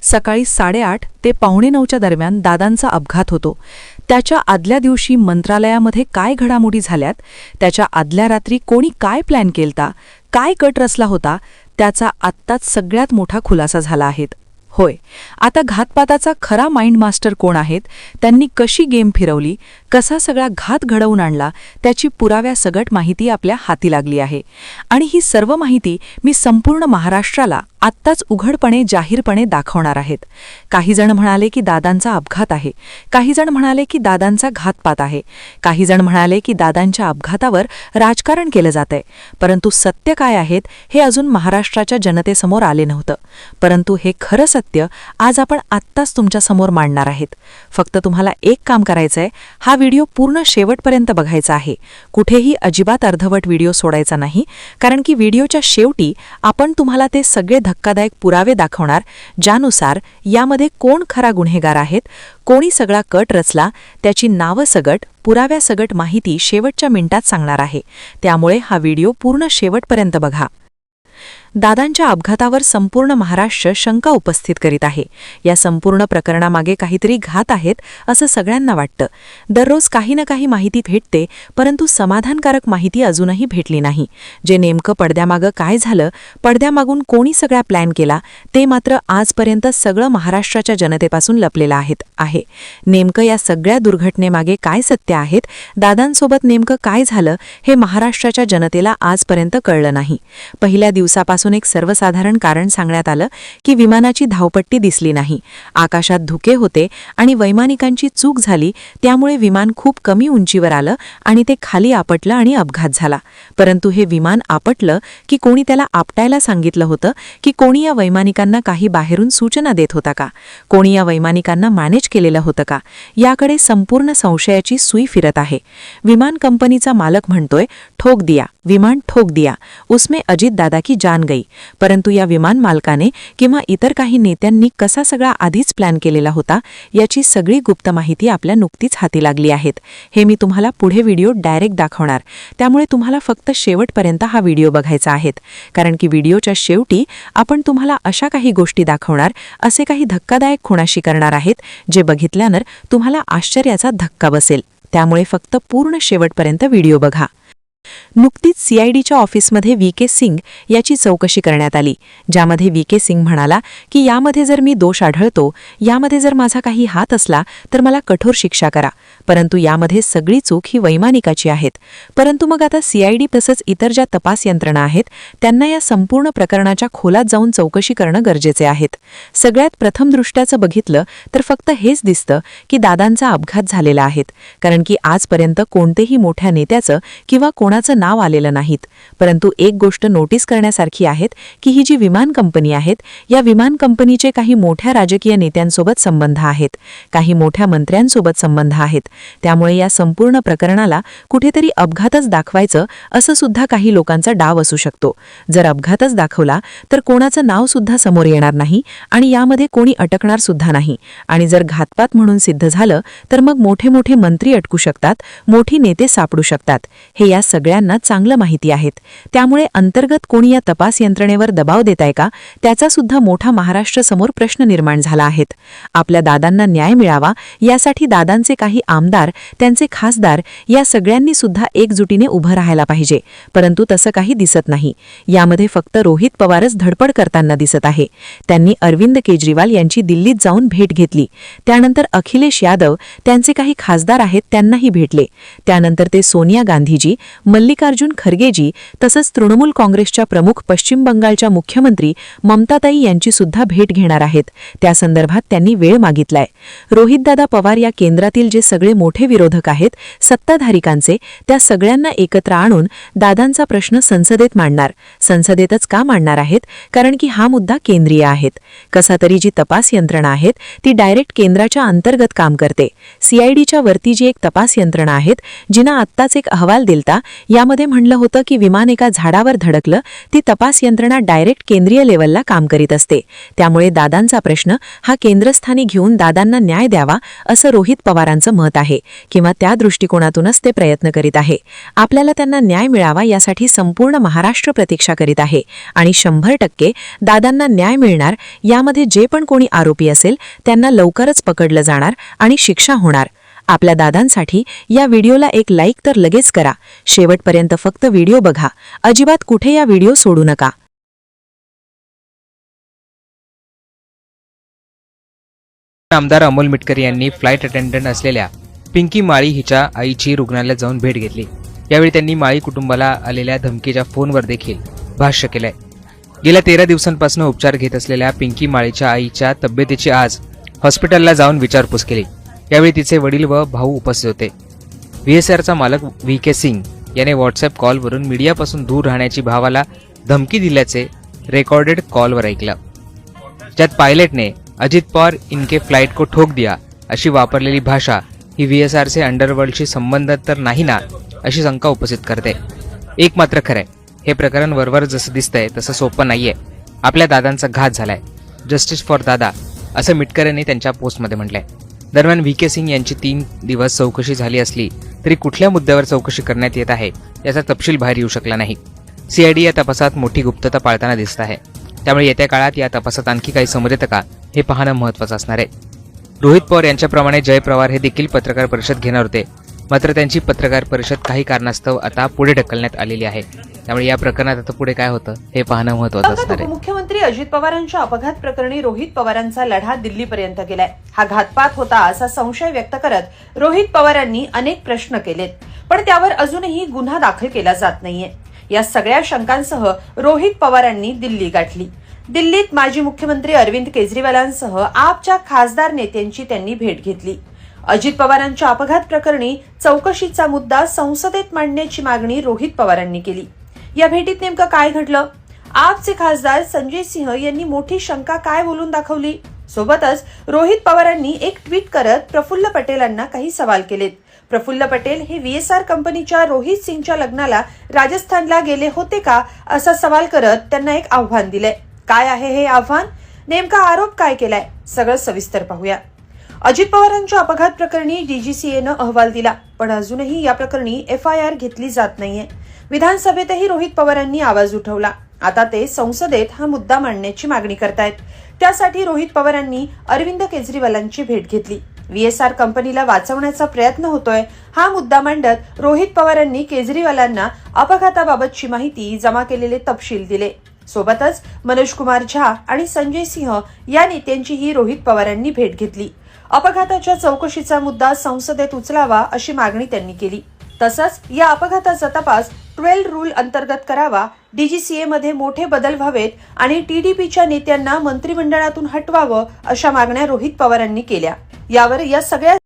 सकाळी 8:30 ते 8:45च्या दरम्यान दादांचा अपघात होतो. त्याच्या आदल्या दिवशी मंत्रालयामध्ये काय घडामोडी झाल्यात, त्याच्या आदल्या रात्री कोणी काय प्लॅन केलता, काय कट रचला होता, त्याचा आत्ताच सगळ्यात मोठा खुलासा झाला आहे. होय, आता घातपाताचा खरा माइंड मास्टर कोण आहेत, त्यांनी कशी गेम फिरवली, कसा सगळा घात घडवून आणला, त्याची पुराव्यासकट माहिती आपल्या हाती लागली आहे. आणि ही सर्व माहिती मी संपूर्ण महाराष्ट्राला आत्ताच उघडपणे जाहीरपणे दाखवणार आहेत. काही जण म्हणाले की दादांचा अपघात आहे, काही जण म्हणाले की दादांचा घातपात आहे, काही जण म्हणाले की दादांच्या अपघातावर राजकारण केलं जातंय. परंतु सत्य काय आहेत हे अजून महाराष्ट्राच्या जनतेसमोर आले नव्हतं. परंतु हे खरं सत्य आज आपण आत्ताच तुमच्यासमोर मांडणार आहेत. फक्त तुम्हाला एक काम करायचंय, हा व्हिडिओ पूर्ण शेवटपर्यंत बघायचा आहे. कुठेही अजिबात अर्धवट व्हिडिओ सोडायचा नाही, कारण की व्हिडिओच्या शेवटी आपण तुम्हाला ते सगळे धक्कादायक पुरावे दाखवणार, ज्यानुसार यामध्ये कोण खरा गुन्हेगार आहेत, कोणी सगळा कट रचला, त्याची नावसगट, पुराव्यासगट माहिती शेवटच्या मिनिटात सांगणार आहे. त्यामुळे हा व्हिडिओ पूर्ण शेवटपर्यंत बघा. दादांच्या अपघातावर संपूर्ण महाराष्ट्र शंका उपस्थित करीत आहे. या संपूर्ण प्रकरणामागे काहीतरी घात आहेत असं सगळ्यांना वाटतं. दररोज काही ना काही माहिती भेटते, परंतु समाधानकारक माहिती अजूनही भेटली नाही. जे नेमकं पडद्यामागं काय झालं, पडद्यामागून कोणी सगळा प्लॅन केला, ते मात्र आजपर्यंत सगळं महाराष्ट्राच्या जनतेपासून लपलेलं आहे. नेमकं या सगळ्या दुर्घटनेमागे काय सत्य आहेत, दादांसोबत नेमकं काय झालं, हे महाराष्ट्राच्या जनतेला आजपर्यंत कळलं नाही. पहिल्या दिवसापासून एक सर्वसाधारण कारण सांगण्यात आलं की विमानाची धावपट्टी दिसली नाही, आकाशात धुके होते आणि वैमानिकांची चूक झाली, त्यामुळे विमान खूप कमी उंचीवर आलं आणि ते खाली आपटलं आणि अपघात झाला. परंतु हे विमान आपटलं की कोणी त्याला आपटायला सांगितलं होतं, की कोणी या वैमानिकांना काही बाहेरून सूचना देत होता का, कोणी या वैमानिकांना मॅनेज केलेलं होतं का, याकडे संपूर्ण संशयाची सुई फिरत आहे. विमान कंपनीचा मालक म्हणतोय, ठोक दिया, विमान ठोक दिया, उसमें अजित दादा की जान गई. परंतु या विमान मालकाने किंवा इतर काही नेत्यांनी कसा सगळा आधीच प्लॅन केलेला होता, याची सगळी गुप्त माहिती आपल्या नुकतीच हाती लागली आहेत. हे मी तुम्हाला पुढे व्हिडिओ डायरेक्ट दाखवणार, त्यामुळे तुम्हाला फक्त शेवटपर्यंत हा व्हिडिओ बघायचा आहे. कारण की व्हिडिओच्या शेवटी आपण तुम्हाला अशा काही गोष्टी दाखवणार, असे काही धक्कादायक खुणाशी करणार आहेत, जे बघितल्यानंतर तुम्हाला आश्चर्याचा धक्का बसेल. त्यामुळे फक्त पूर्ण शेवटपर्यंत व्हिडिओ बघा. नुकतीच सीआयडीच्या ऑफिसमध्ये व्ही.के. सिंग याची चौकशी करण्यात आली, ज्यामध्ये व्ही.के. सिंग म्हणाला की यामध्ये जर मी दोष आढळतो, यामध्ये जर माझा काही हात असला तर मला कठोर शिक्षा करा. परंतु यामध्ये सगळी चूक ही वैमानिकाची आहेत. परंतु मग आता सीआयडी तसंच इतर ज्या तपास यंत्रणा आहेत, त्यांना या संपूर्ण प्रकरणाच्या खोलात जाऊन चौकशी करणं गरजेचे आहेत. सगळ्यात प्रथम दृष्ट्याचं बघितलं तर फक्त हेच दिसतं की दादांचा अपघात झालेला आहे, कारण की आजपर्यंत कोणतेही मोठ्या नेत्याचं किंवा कोणाचं नाव आलेलं नाहीत. परंतु एक गोष्ट नोटीस करण्यासारखी आहे की ही जी विमान कंपनी आहेत, या विमान कंपनीचे काही मोठ्या राजकीय नेत्यांसोबत संबंध आहेत, काही मोठ्या मंत्र्यांसोबत संबंध आहेत. त्यामुळे या संपूर्ण प्रकरणाला कुठेतरी अपघातच दाखवायचं असं सुद्धा काही लोकांचा डाव असू शकतो. जर अपघातच दाखवला तर कोणाचं नाव सुद्धा समोर येणार नाही आणि यामध्ये कोणी अटकणार सुद्धा नाही. आणि जर घातपात म्हणून सिद्ध झालं तर मग मोठे मोठे मंत्री अटकू शकतात, मोठी नेते सापडू शकतात. हे या सगळ्यांना चांगलं माहिती आहेत. त्यामुळे अंतर्गत कोणी या तपास यंत्रणेवर दबाव देताय का, त्याचा सुद्धा मोठा महाराष्ट्रासमोर प्रश्न निर्माण झाला आहे. आपल्या दादांना न्याय मिळावा यासाठी दादांचे काही आमदार, त्यांचे खासदार या सगळ्यांनी सुद्धा एकजुटीने उभं राहायला पाहिजे. परंतु तसं काही दिसत नाही. यामध्ये फक्त रोहित पवारच धडपड करताना दिसत आहे. त्यांनी अरविंद केजरीवाल यांची दिल्लीत जाऊन भेट घेतली. त्यानंतर अखिलेश यादव, त्यांचे काही खासदार आहेत, त्यांनाही भेटले. त्यानंतर ते सोनिया गांधीजी, मल्लिकार्जुन खरगेजी तसंच तृणमूल काँग्रेसच्या प्रमुख पश्चिम बंगालच्या मुख्यमंत्री ममताताई यांची सुद्धा भेट घेणार आहेत. त्या संदर्भात त्यांनी वेळ मागितलाय. रोहितदादा पवार या केंद्रातील जे सगळे मोठे विरोधक आहेत, सत्ताधारिकांचे, त्या सगळ्यांना एकत्र आणून दादांचा प्रश्न संसदेत मांडणार. संसदेतच का मांडणार आहेत, कारण की हा मुद्दा केंद्रीय आहेत. कसा तरी जी तपास यंत्रणा आहेत ती डायरेक्ट केंद्राच्या अंतर्गत काम करते. सीआयडीच्या वरती जी एक तपास यंत्रणा आहेत, जिनं आत्ताच एक अहवाल दिलता, यामध्ये म्हणलं होतं की विमान एका झाडावर धडकलं, ती तपास यंत्रणा डायरेक्ट केंद्रीय लेव्हलला काम करीत असते. त्यामुळे दादांचा प्रश्न हा केंद्रस्थानी घेऊन दादांना न्याय द्यावा असं रोहित पवारांचं मत आहे, किंवा त्या दृष्टिकोनातूनच ते प्रयत्न करीत आहे. आपल्याला त्यांना न्याय मिळावा यासाठी संपूर्ण महाराष्ट्र प्रतीक्षा करीत आहे आणि 100% दादांना न्याय मिळणार. यामध्ये जे पण कोणी आरोपी असेल त्यांना लवकरच पकडलं जाणार आणि शिक्षा होणार. आपल्या दादांसाठी या व्हिडिओला एक लाईक तर लगेच करा. शेवटपर्यंत फक्त व्हिडिओ बघा, अजिबात कुठे या व्हिडिओ सोडू नका. आमदार अमोल मिटकरी यांनी फ्लाईट अटेंडंट असलेल्या पिंकी माळी हिच्या आईची रुग्णालयात जाऊन भेट घेतली. यावेळी त्यांनी माळी कुटुंबाला आलेल्या धमकीच्या फोनवर देखील भाष्य केलंय. गेल्या 13 दिवसांपासून उपचार घेत असलेल्या पिंकी माळीच्या आईच्या तब्येतीची आज हॉस्पिटलला जाऊन विचारपूस केली. यावेळी तिचे वडील व भाऊ उपस्थित होते. व्हीएसआरचा मालक VK सिंग याने व्हॉट्सअप कॉलवरून मीडियापासून दूर राहण्याची भावाला धमकी दिल्याचे रेकॉर्डेड कॉलवर ऐकलं, ज्यात पायलटने अजित पवार इनके फ्लाइट को ठोक दिया अशी वापरलेली भाषा ही व्हीएसआरचे अंडरवर्ल्डशी संबंध तर नाही ना, अशी शंका उपस्थित करते. एक मात्र खरंय, हे प्रकरण वरवर जसं दिसतंय तसं सोपं नाहीये. आपल्या दादांचा घात झालाय, जस्टिस फॉर दादा असं मिटकर यांनी त्यांच्या पोस्टमध्ये म्हटलंय. दरम्यान VK सिंग यांची 3 दिवस चौकशी झाली असली तरी कुठल्या मुद्द्यावर चौकशी करण्यात येत आहे याचा तपशील बाहेर येऊ शकला नाही. CID या तपासात मोठी गुप्तता पाळताना दिसत आहे. त्यामुळे येत्या काळात या तपासात आणखी काही समोर येतं का हे पाहणं महत्त्वाचं असणार आहे. रोहित पवार यांच्याप्रमाणे जय पवार हे देखील पत्रकार परिषद घेणार होते, मात्र त्यांची पत्रकार परिषद काही कारणास्तव आता पुढे ढकलण्यात आलेली आहे. त्यामुळे या प्रकरणात आता पुढे काय होतं हे पाहणं महत्त्वाचं असणार आहे. मुख्यमंत्री अजित पवारांच्या अपघात प्रकरणी रोहित पवारांचा लढा दिल्लीपर्यंत गेलाय. हा घातपात होता असा संशय व्यक्त करत रोहित पवारांनी अनेक प्रश्न केलेत, पण त्यावर अजूनही गुन्हा दाखल केला जात नाहीये. या सगळ्या शंकांसह रोहित पवारांनी दिल्ली गाठली. दिल्लीत माजी मुख्यमंत्री अरविंद केजरीवालांसह आपच्या खासदार नेत्यांची त्यांनी भेट घेतली. अजित पवारांच्या अपघात प्रकरणी चौकशीचा मुद्दा संसदेत मांडण्याची मागणी रोहित पवारांनी केली. या भेटीत नेमकं काय घडलं? आपचे खासदार संजय सिंह यांनी मोठी शंका काय बोलून दाखवली? सोबतच रोहित पवारांनी एक ट्विट करत प्रफुल्ल पटेलांना काही सवाल केलेत. प्रफुल्ल पटेल हे VSR कंपनीच्या रोहित सिंगच्या लग्नाला राजस्थानला गेले होते का असा सवाल करत त्यांना एक आव्हान दिलंय. काय आहे हे आव्हान? नेमका आरोप काय केलाय? सगळं सविस्तर पाहूया. अजित पवारांच्या अपघात प्रकरणी DGCAनं अहवाल दिला, पण अजूनही या प्रकरणी FIR घेतली जात नाहीये. विधानसभेतही रोहित पवारांनी आवाज उठवला. आता ते संसदेत हा मुद्दा मांडण्याची मागणी करतायत. त्यासाठी रोहित पवारांनी अरविंद केजरीवालांची भेट घेतली. VSR कंपनीला वाचवण्याचा प्रयत्न होतोय हा मुद्दा मांडत रोहित पवारांनी केजरीवालांना अपघाताबाबतची माहिती, जमा केलेले तपशील दिले. सोबतच मनोज कुमार झा आणि संजय सिंह या नेत्यांचीही रोहित पवारांनी भेट घेतली. अपघाताच्या चौकशीचा मुद्दा संसदेत उचलावा अशी मागणी त्यांनी केली. तसंच या अपघाताचा तपास 12 रूल अंतर्गत करावा, DGCA मध्ये मोठे बदल व्हावेत आणि TDPच्या नेत्यांना मंत्रिमंडळातून हटवावं अशा मागण्या रोहित पवारांनी केल्या. यावर या सगळ्या